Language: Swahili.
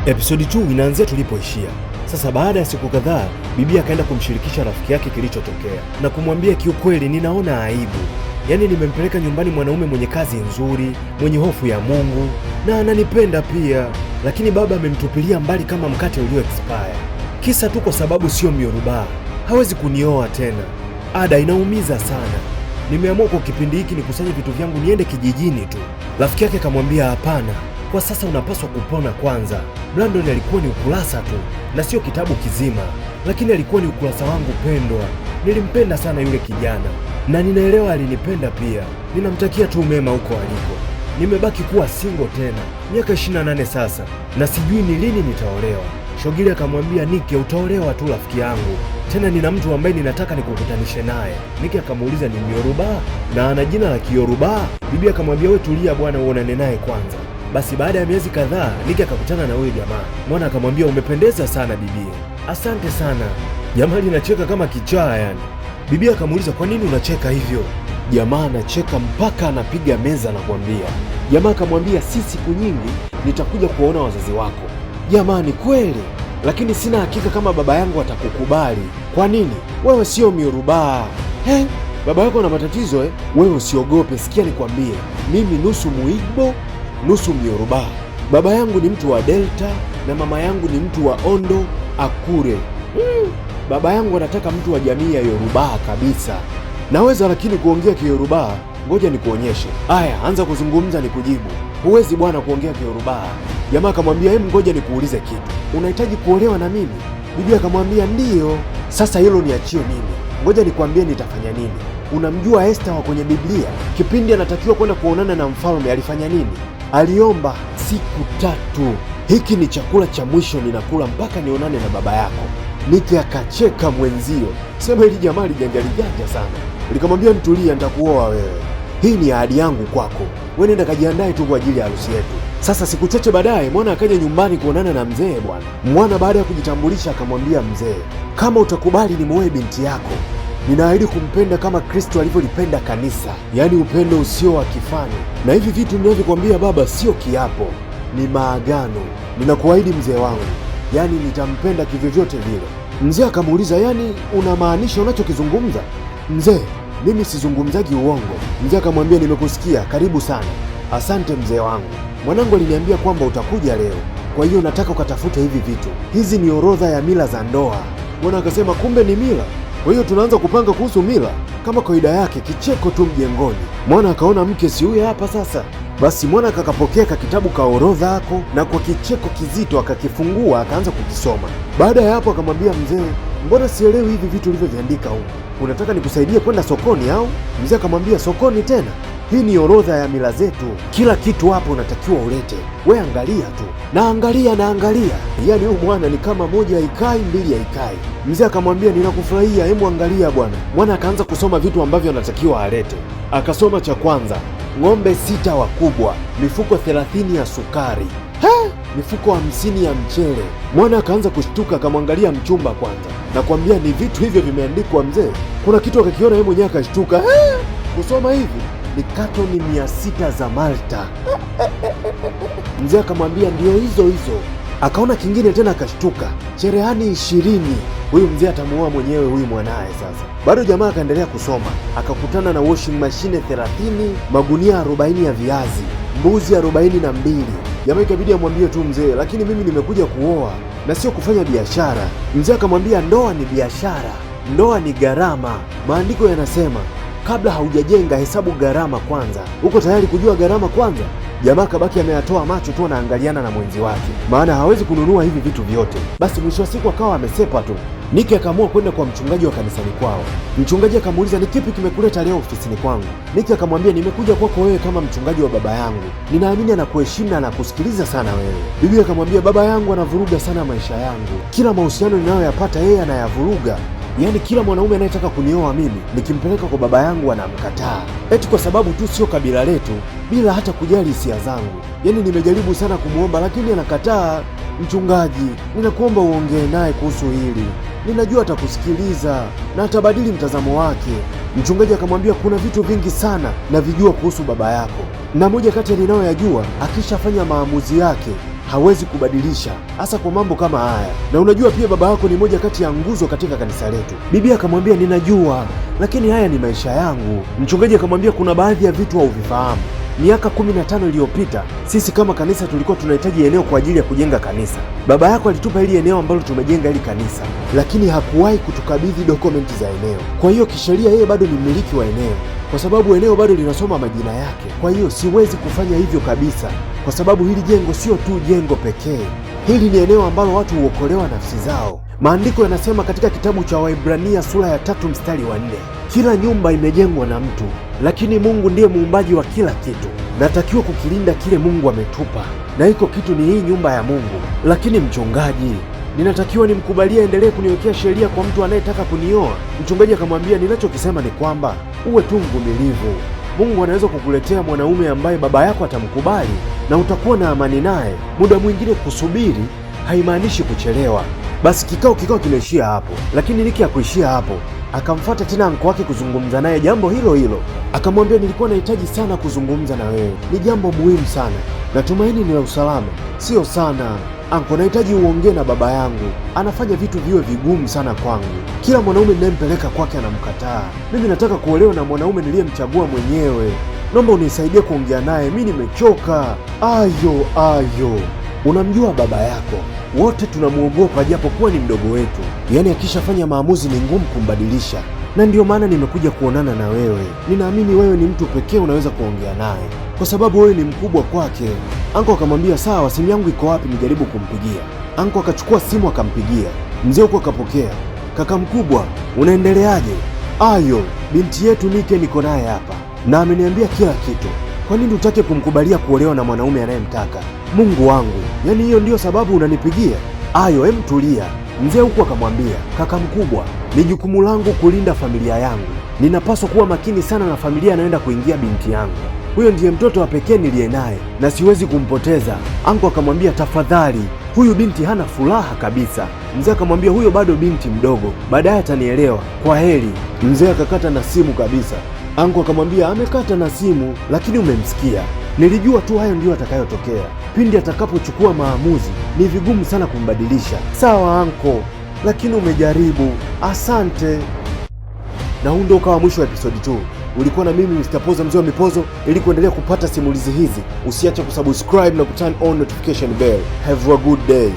Episodi 2 inaanzia tulipoishia. Sasa baada ya siku kadhaa, bibi akaenda kumshirikisha rafiki yake kilichotokea na kumwambia, kiukweli ninaona aibu. Yaani nimempeleka nyumbani mwanaume mwenye kazi nzuri, mwenye hofu ya Mungu na ananipenda pia, lakini baba amemtupilia mbali kama mkate ulio expire. Kisa tu kwa sababu sio Myoruba, hawezi kunioa tena. Ada, inaumiza sana. Nimeamua kwa kipindi hiki nikusanye vitu vyangu niende kijijini tu. Rafiki yake akamwambia, hapana, kwa sasa unapaswa kupona kwanza. Brandon alikuwa ni ukurasa tu na sio kitabu kizima, lakini alikuwa ni ukurasa wangu pendwa. Nilimpenda sana yule kijana na ninaelewa alinipenda pia. Ninamtakia tu mema huko aliko. Nimebaki kuwa single tena miaka 28 sasa na sijui ni lini nitaolewa. Shogili akamwambia, Nike, utaolewa tu rafiki yangu, tena nina mtu ambaye ninataka nikukutanishe naye. Nike akamuuliza, ni Myoruba na ana jina la Kiyoruba? Bibi akamwambia, we tulia bwana, uonane naye kwanza. Basi baada ya miezi kadhaa Nike akakutana na huyo jamaa. Mwana akamwambia, umependeza sana bibie. Asante sana. Jamaa linacheka kama kichaa yani. Bibi akamuuliza, kwa nini unacheka hivyo? Jamaa anacheka mpaka anapiga meza na kuambia. Jamaa akamwambia, si siku nyingi nitakuja kuona wazazi wako. Jamaa, ni kweli, lakini sina hakika kama baba yangu atakukubali. Kwa nini? Wewe sio Myoruba. Baba yako ana matatizo eh? Wewe usiogope, sikia nikwambie, mimi nusu Muigbo nusu Myoruba. Baba yangu ni mtu wa Delta na mama yangu ni mtu wa Ondo Akure. Baba yangu anataka mtu wa jamii ya Yoruba kabisa. Naweza lakini kuongea Kiyoruba, ngoja nikuonyeshe. Aya, anza kuzungumza nikujibu. Huwezi bwana kuongea Kiyoruba. Jamaa akamwambia, hebu ngoja nikuulize kitu, unahitaji kuolewa na mimi? Bibi akamwambia, ndiyo. Sasa hilo niachie mimi, ngoja nikwambie nitafanya nini. Unamjua Esther wa kwenye Biblia? Kipindi anatakiwa kwenda kuonana na mfalme alifanya nini? Aliomba siku 3. Hiki ni chakula cha mwisho ninakula mpaka nionane na baba yako. Nike akacheka mwenzio, sema hili jamaa liganja sana. Likamwambia, mtulia, nitakuoa wewe. Hii ni ahadi yangu kwako, wewe nenda kajiandae tu kwa ajili ya harusi yetu. Sasa siku chache baadaye mwana akaja nyumbani kuonana na mzee bwana. Mwana baada ya kujitambulisha akamwambia mzee, kama utakubali nimuoe binti yako, ninaahidi kumpenda kama Kristo alivyolipenda kanisa, yaani upendo usio wa kifani. Na hivi vitu ninavyokuambia baba sio kiapo, ni maagano. Ninakuahidi mzee wangu, yaani nitampenda kivyovyote vile. Mzee akamuuliza, yaani unamaanisha unachokizungumza? Mzee, mimi sizungumzaji uongo. Mzee akamwambia, nimekusikia, karibu sana. Asante mzee wangu, mwanangu aliniambia kwamba utakuja leo, kwa hiyo nataka ukatafute hivi vitu. Hizi ni orodha ya mila za ndoa. Mwana akasema, kumbe ni mila, kwa hiyo tunaanza kupanga kuhusu mila. Kama kawaida yake, kicheko tu mjengoni. Mwana akaona mke si huyu hapa sasa. Basi mwana akakapokea kitabu ka orodha hako na kwa kicheko kizito akakifungua akaanza kukisoma. Baada ya hapo akamwambia mzee, mbona sielewi hivi vitu ulivyoviandika huko? Unataka nikusaidie kwenda sokoni au? Mzee akamwambia, sokoni tena? Hii ni orodha ya mila zetu, kila kitu hapo unatakiwa ulete. We angalia tu. Naangalia. Yaani huyu mwana ni kama moja haikai, mbili haikai. Mzee akamwambia, ninakufurahia, hebu angalia bwana. Mwana akaanza kusoma vitu ambavyo anatakiwa alete. Akasoma cha kwanza, ng'ombe 6 wakubwa, mifuko 30 ya sukari, mifuko 50 ya mchele. Mwana akaanza kushtuka, akamwangalia mchumba kwanza. Nakwambia ni vitu hivyo vimeandikwa mzee. Kuna kitu akakiona yeye mwenyewe akashtuka. Kusoma hivi ni katoni 600 za Malta. Mzee akamwambia, ndio hizo. Akaona kingine tena akashtuka, cherehani 20. Huyu mzee atamuoa mwenyewe huyu mwanaye sasa. Bado jamaa akaendelea kusoma, akakutana na washing machine 30, magunia 40 ya viazi, mbuzi 42. Jamaa ikabidi amwambie tu mzee, lakini mimi nimekuja kuoa na sio kufanya biashara. Mzee akamwambia, ndoa ni biashara, ndoa ni gharama. Maandiko yanasema kabla haujajenga hesabu gharama kwanza. Uko tayari kujua gharama kwanza? Jamaa kabaki ameyatoa macho tu anaangaliana na mwenzi wake, maana hawezi kununua hivi vitu vyote. Basi mwisho wa siku akawa amesepa tu. Niki akaamua kwenda kwa mchungaji wa kanisani kwao. Mchungaji akamuuliza, ni kipi kimekuleta leo ofisini kwangu? Niki akamwambia, nimekuja kwako wewe kama mchungaji wa baba yangu. Ninaamini anakuheshimu na anakusikiliza sana wewe. Bibi akamwambia, baba yangu anavuruga sana maisha yangu, kila mahusiano ninayoyapata yeye anayavuruga. Yaani kila mwanaume anayetaka kunioa mimi nikimpeleka kwa baba yangu anamkataa, eti kwa sababu tu sio kabila letu, bila hata kujali hisia zangu. Yaani nimejaribu sana kumuomba lakini anakataa. Mchungaji, ninakuomba uongee naye kuhusu hili, ninajua atakusikiliza na atabadili mtazamo wake. Mchungaji akamwambia, kuna vitu vingi sana navijua kuhusu baba yako, na moja kati ya ninayoyajua, akishafanya maamuzi yake hawezi kubadilisha, hasa kwa mambo kama haya. Na unajua pia baba yako ni moja kati ya nguzo katika kanisa letu. Bibi akamwambia ninajua, lakini haya ni maisha yangu. Mchungaji akamwambia kuna baadhi ya vitu hauvifahamu. Miaka 15 iliyopita sisi kama kanisa tulikuwa tunahitaji eneo kwa ajili ya kujenga kanisa. Baba yako alitupa hili eneo ambalo tumejenga hili kanisa, lakini hakuwahi kutukabidhi dokumenti za eneo. Kwa hiyo kisheria yeye bado ni mmiliki wa eneo, kwa sababu eneo bado linasoma majina yake. Kwa hiyo siwezi kufanya hivyo kabisa, kwa sababu hili jengo sio tu jengo pekee. Hili ni eneo ambalo watu huokolewa nafsi zao. Maandiko yanasema katika kitabu cha Waebrania sura ya 3 mstari wa 4, kila nyumba imejengwa na mtu, lakini Mungu ndiye muumbaji wa kila kitu. Natakiwa kukilinda kile Mungu ametupa, na hiko kitu ni hii nyumba ya Mungu. Lakini mchungaji, ninatakiwa nimkubalie endelee kuniwekea sheria kwa mtu anayetaka kunioa? Mchungaji akamwambia, ninachokisema ni kwamba uwe tu mvumilivu. Mungu anaweza kukuletea mwanaume ambaye baba yako atamkubali na utakuwa na amani naye. Muda mwingine kusubiri haimaanishi kuchelewa. Basi kikao kimeishia hapo, lakini Niki hakuishia hapo. Akamfuata tena anko wake kuzungumza naye jambo hilo hilo. Akamwambia, nilikuwa nahitaji sana kuzungumza na wewe, ni jambo muhimu sana. Natumaini ni la usalama. Sio sana anko, nahitaji uongee na baba yangu. Anafanya vitu viwe vigumu sana kwangu. Kila mwanaume ninayempeleka kwake anamkataa. Mimi nataka kuolewa na mwanaume niliyemchagua mwenyewe. Naomba unisaidie kuongea naye, mimi nimechoka. Ayo, unamjua baba yako, wote tunamwogopa japokuwa ni mdogo wetu. Yaani akishafanya maamuzi ni ngumu kumbadilisha, na ndio maana nimekuja kuonana na wewe. Ninaamini wewe ni mtu pekee unaweza kuongea naye, kwa sababu wewe ni mkubwa kwake. Anko akamwambia sawa, simu yangu iko wapi nijaribu kumpigia? Anko akachukua simu akampigia. Mzee huko akapokea. Kaka mkubwa, unaendeleaje? Ayo, binti yetu Nike niko naye hapa na ameniambia kila kitu. Kwa nini utake kumkubalia kuolewa na mwanaume anayemtaka? Mungu wangu, yaani hiyo ndiyo sababu unanipigia? Ayo, tulia. Mzee huku akamwambia, kaka mkubwa, ni jukumu langu kulinda familia yangu. Ninapaswa kuwa makini sana na familia anayoenda kuingia binti yangu. Huyo ndiye mtoto wa pekee niliye naye na siwezi kumpoteza. Anko akamwambia, tafadhali, huyu binti hana furaha kabisa. Mzee akamwambia, huyo bado binti mdogo, baadaye atanielewa. Kwa heri. Mzee akakata na simu kabisa. Anko akamwambia, amekata na simu, lakini umemsikia. Nilijua tu hayo ndiyo atakayotokea. Pindi atakapochukua maamuzi, ni vigumu sana kumbadilisha. Sawa anko, lakini umejaribu. Asante. Na huu ndio ukawa mwisho wa episode 2. Ulikuwa na mimi Mr. Poza, mzee wa mipozo. Ili kuendelea kupata simulizi hizi, usiache kusubscribe na kuturn on notification bell. Have a good day.